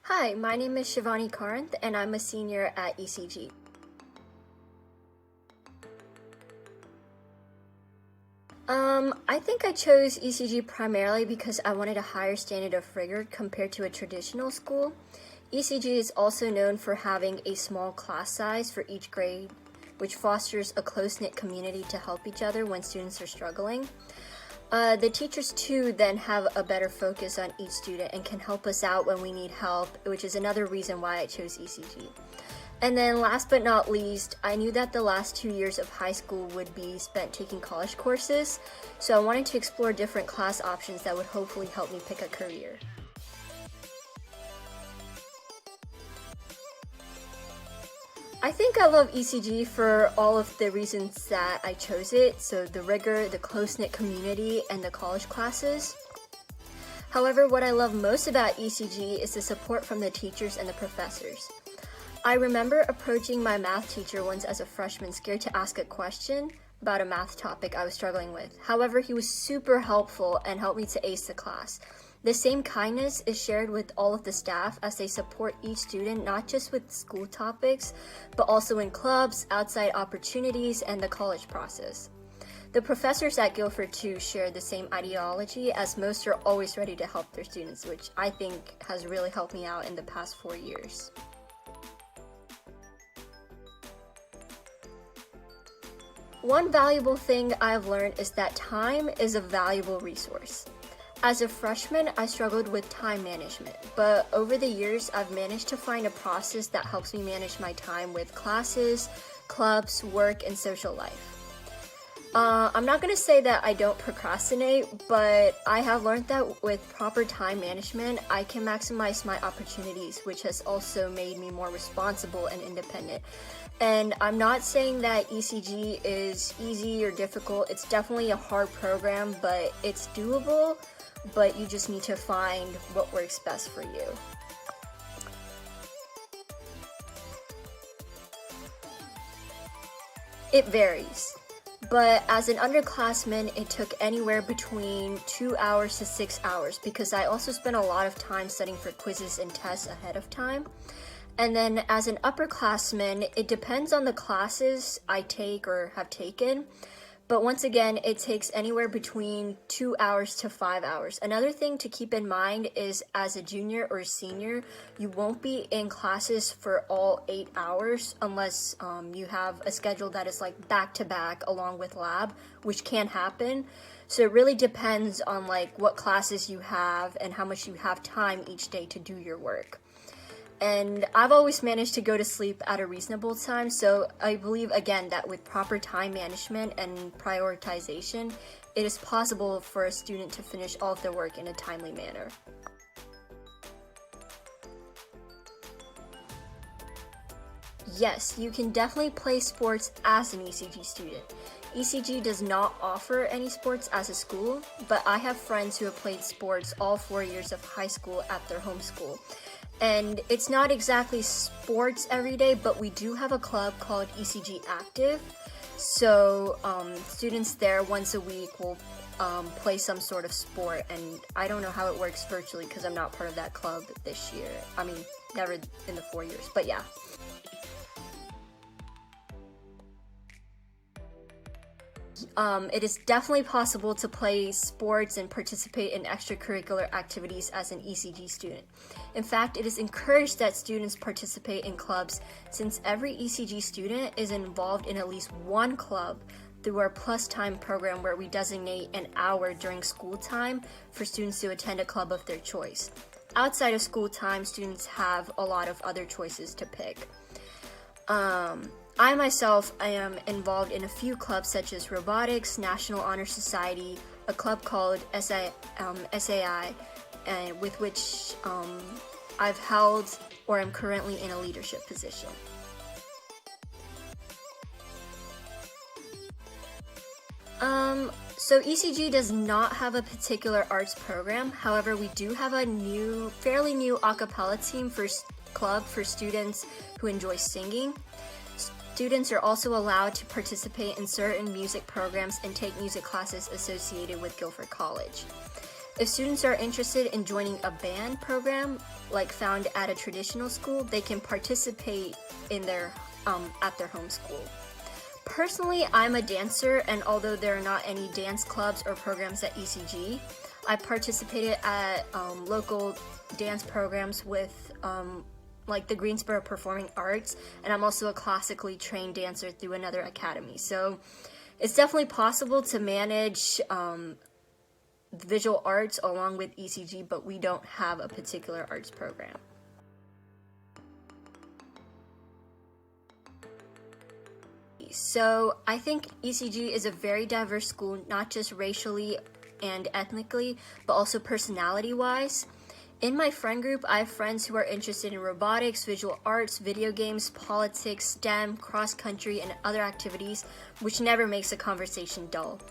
Hi, my name is Shivani Karanth, and I'm a senior at ECG. I think I chose ECG primarily because I wanted a higher standard of rigor compared to a traditional school. ECG is also known for having a small class size for each grade, which fosters a close-knit community to help each other when students are struggling. The teachers too then have a better focus on each student and can help us out when we need help, which is another reason why I chose ECG. And then last but not least, I knew that the last 2 years of high school would be spent taking college courses, so I wanted to explore different class options that would hopefully help me pick a career. I think I love ECG for all of the reasons that I chose it, so the rigor, the close-knit community, and the college classes. However, what I love most about ECG is the support from the teachers and the professors. I remember approaching my math teacher once as a freshman scared to ask a question about a math topic I was struggling with. However, he was super helpful and helped me to ace the class. The same kindness is shared with all of the staff as they support each student, not just with school topics, but also in clubs, outside opportunities, and the college process. The professors at Guilford too share the same ideology, as most are always ready to help their students, which I think has really helped me out in the past 4 years. One valuable thing I've learned is that time is a valuable resource. As a freshman, I struggled with time management, but over the years, I've managed to find a process that helps me manage my time with classes, clubs, work, and social life. I'm not going to say that I don't procrastinate, but I have learned that with proper time management, I can maximize my opportunities, which has also made me more responsible and independent. And I'm not saying that ECG is easy or difficult. It's definitely a hard program, but it's doable. But you just need to find what works best for you. It varies, but as an underclassman, it took anywhere between 2 hours to 6 hours because I also spent a lot of time studying for quizzes and tests ahead of time. And then as an upperclassman, it depends on the classes I take or have taken. But once again, it takes anywhere between 2 hours to 5 hours. Another thing to keep in mind is as a junior or senior, you won't be in classes for all 8 hours unless you have a schedule that is like back to back along with lab, which can happen. So it really depends on like what classes you have and how much you have time each day to do your work. And I've always managed to go to sleep at a reasonable time, so I believe, again, that with proper time management and prioritization, it is possible for a student to finish all of their work in a timely manner. Yes, you can definitely play sports as an ECG student. ECG does not offer any sports as a school, but I have friends who have played sports all 4 years of high school at their home school. And it's not exactly sports every day, but we do have a club called ECG Active. So students there once a week will play some sort of sport. And I don't know how it works virtually because I'm not part of that club this year. I mean, never in the 4 years, but yeah. It is definitely possible to play sports and participate in extracurricular activities as an ECG student. In fact, it is encouraged that students participate in clubs since every ECG student is involved in at least one club through our Plus Time program where we designate an hour during school time for students to attend a club of their choice. Outside of school time, students have a lot of other choices to pick. I myself am involved in a few clubs such as Robotics, National Honor Society, a club called SAI, with which I've held or am currently in a leadership position. So ECG does not have a particular arts program. However, we do have a fairly new a cappella team club for students who enjoy singing. Students are also allowed to participate in certain music programs and take music classes associated with Guilford College. If students are interested in joining a band program like found at a traditional school, they can participate in their at their home school. Personally, I'm a dancer, and although there are not any dance clubs or programs at ECG, I participated at local dance programs with like the Greensboro Performing Arts, and I'm also a classically trained dancer through another academy. So it's definitely possible to manage visual arts along with ECG, but we don't have a particular arts program. So I think ECG is a very diverse school, not just racially and ethnically, but also personality-wise. In my friend group, I have friends who are interested in robotics, visual arts, video games, politics, STEM, cross-country, and other activities, which never makes a conversation dull.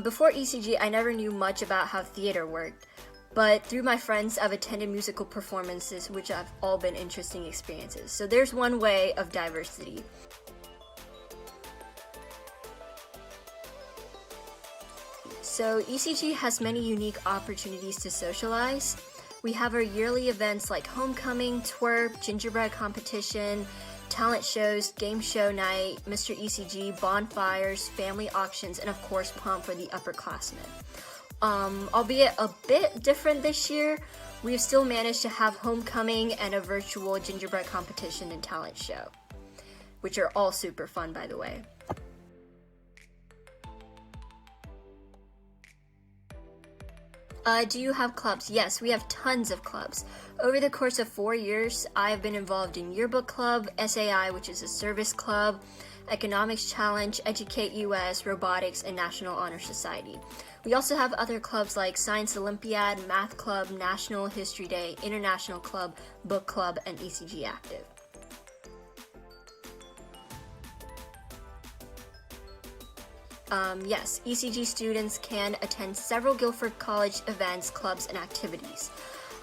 Before ECG, I never knew much about how theater worked, but through my friends, I've attended musical performances, which have all been interesting experiences. So there's one way of diversity. So ECG has many unique opportunities to socialize. We have our yearly events like homecoming, twerp, gingerbread competition, talent shows, game show night, Mr. ECG, bonfires, family auctions, and of course prom for the upperclassmen. Albeit a bit different this year, we've still managed to have homecoming and a virtual gingerbread competition and talent show, which are all super fun, by the way. Do you have clubs? Yes, we have tons of clubs. Over the course of 4 years, I have been involved in Yearbook Club, SAI, which is a service club, Economics Challenge, Educate US, Robotics, and National Honor Society. We also have other clubs like Science Olympiad, Math Club, National History Day, International Club, Book Club, and ECG Active. Yes, ECG students can attend several Guilford College events, clubs, and activities.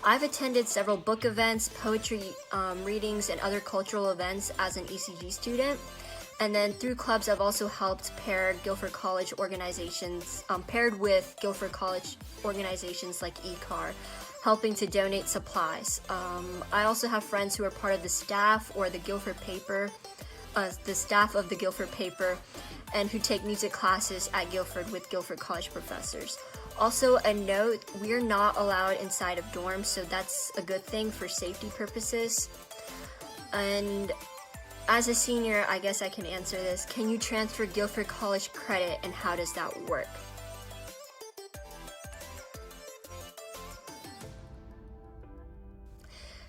I've attended several book events, poetry readings, and other cultural events as an ECG student. And then through clubs, I've also helped pair Guilford College organizations, paired with Guilford College organizations like ECAR, helping to donate supplies. I also have friends who are part of the staff or the Guilford paper, the staff of the Guilford paper, and who take music classes at Guilford with Guilford College professors. Also, a note, we are not allowed inside of dorms, so that's a good thing for safety purposes. And as a senior, I guess I can answer this. Can you transfer Guilford College credit, and how does that work?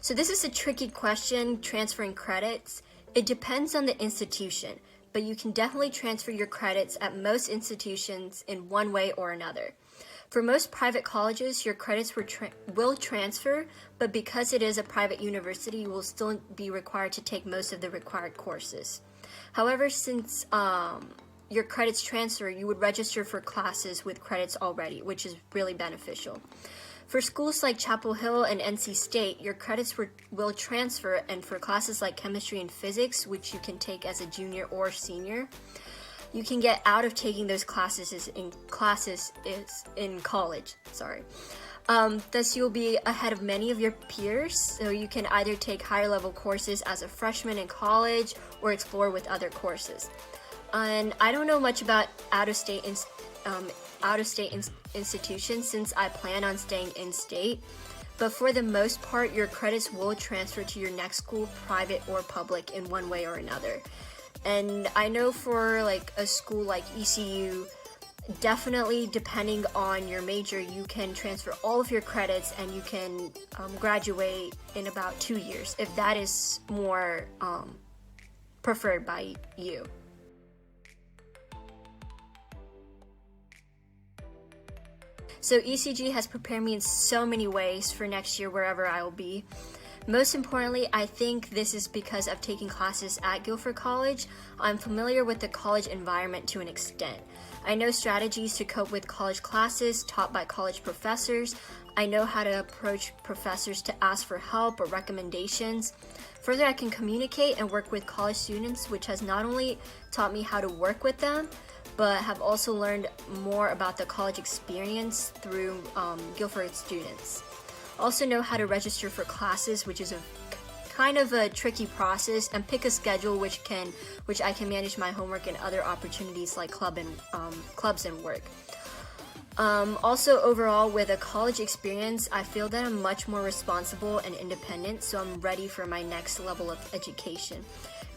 So this is a tricky question, transferring credits. It depends on the institution, but you can definitely transfer your credits at most institutions in one way or another. For most private colleges, your credits will transfer, but because it is a private university, you will still be required to take most of the required courses. However, since your credits transfer, you would register for classes with credits already, which is really beneficial. For schools like Chapel Hill and NC State, your credits will transfer, and for classes like chemistry and physics, which you can take as a junior or senior, you can get out of taking those classes in college. Thus, you'll be ahead of many of your peers, so you can either take higher level courses as a freshman in college or explore with other courses. And I don't know much about out-of-state institutions since I plan on staying in-state, but for the most part, your credits will transfer to your next school, private or public, in one way or another. And I know for like a school like ECU, definitely depending on your major, you can transfer all of your credits and you can graduate in about 2 years if that is more preferred by you. So ECG has prepared me in so many ways for next year wherever I will be. Most importantly, I think this is because of taking classes at Guilford College. I'm familiar with the college environment to an extent. I know strategies to cope with college classes taught by college professors. I know how to approach professors to ask for help or recommendations. Further, I can communicate and work with college students, which has not only taught me how to work with them, but have also learned more about the college experience through Guilford students. Also know how to register for classes, which is a kind of a tricky process, and pick a schedule which I can manage my homework and other opportunities like clubs and work. Also, overall, with a college experience, I feel that I'm much more responsible and independent, so I'm ready for my next level of education.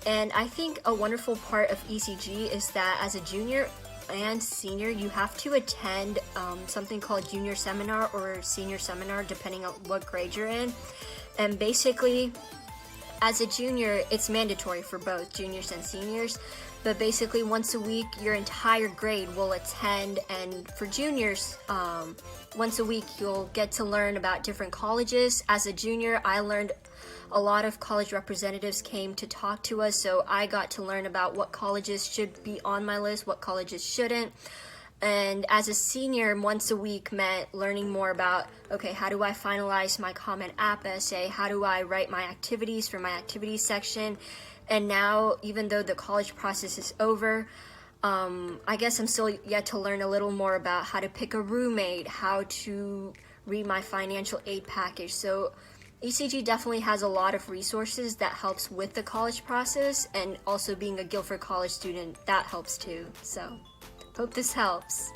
And I think a wonderful part of ECG is that as a junior and senior, you have to attend something called junior seminar or senior seminar, depending on what grade you're in. And basically, as a junior, it's mandatory for both juniors and seniors, but basically once a week your entire grade will attend, and for juniors, once a week you'll get to learn about different colleges. As a junior, I learned a lot of college representatives came to talk to us, so I got to learn about what colleges should be on my list, what colleges shouldn't. And as a senior, once a week meant learning more about, okay, how do I finalize my Common App essay? How do I write my activities for my activities section? And now, even though the college process is over, I guess I'm still yet to learn a little more about how to pick a roommate, how to read my financial aid package. So ECG definitely has a lot of resources that helps with the college process, and also being a Guilford College student, that helps too. So hope this helps.